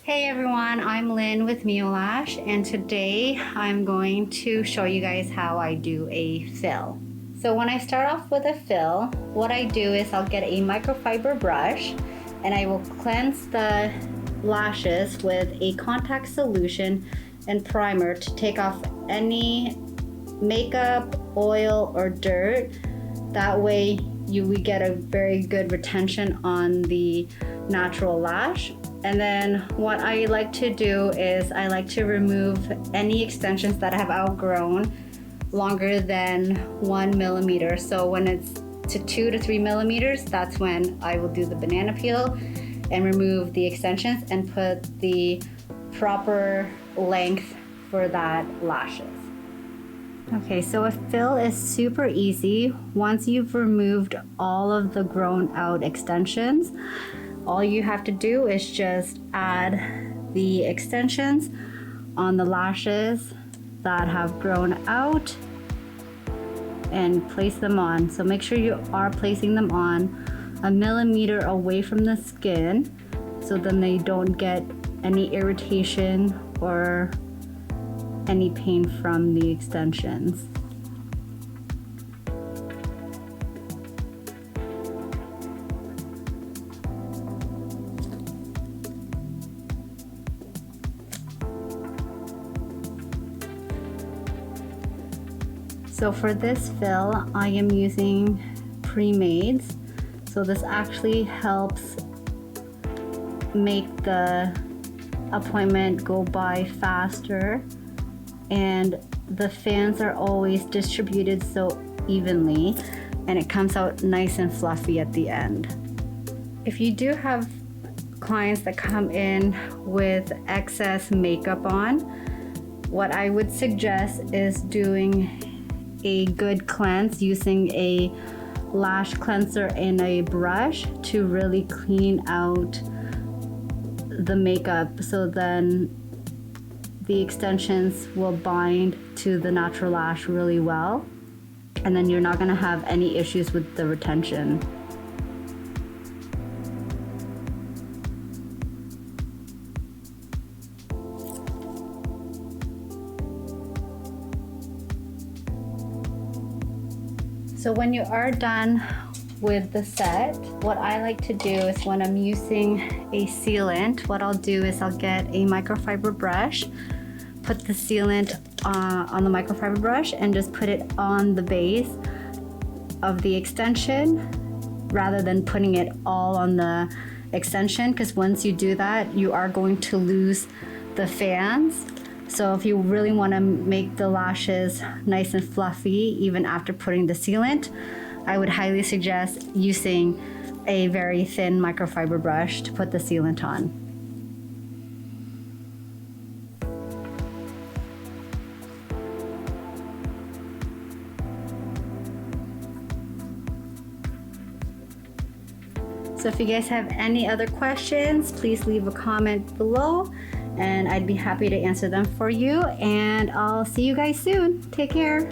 Hey everyone, I'm Lynn with Lash, and today I'm going to show you guys how I do a fill. So when I start off with a fill, what I do is I'll get a microfiber brush and I will cleanse the lashes with a contact solution and primer to take off any makeup, oil, or dirt. That way we get a very good retention on the natural lash. And then what I like to do is I like to remove any extensions that I have outgrown longer than 1 millimeter. So when it's to 2 to 3 millimeters, that's when I will do the banana peel and remove the extensions and put the proper length for that lashes. Okay, so a fill is super easy. Once you've removed all of the grown out extensions, all you have to do is just add the extensions on the lashes that have grown out and place them on. So make sure you are placing them on 1 millimeter away from the skin, so then they don't get any irritation or any pain from the extensions. So for this fill, I am using Premades. So this actually helps make the appointment go by faster, and the fans are always distributed so evenly, and it comes out nice and fluffy at the end. If you do have clients that come in with excess makeup on, what I would suggest is doing a good cleanse using a lash cleanser and a brush to really clean out the makeup, so then the extensions will bind to the natural lash really well, and then you're not going to have any issues with the retention. So when you are done with the set, what I like to do is when I'm using a sealant, what I'll do is I'll get a microfiber brush, put the sealant on the microfiber brush and just put it on the base of the extension rather than putting it all on the extension, because once you do that, you are going to lose the fans. So if you really want to make the lashes nice and fluffy even after putting the sealant, I would highly suggest using a very thin microfiber brush to put the sealant on. So if you guys have any other questions, please leave a comment below and I'd be happy to answer them for you, and I'll see you guys soon. Take care.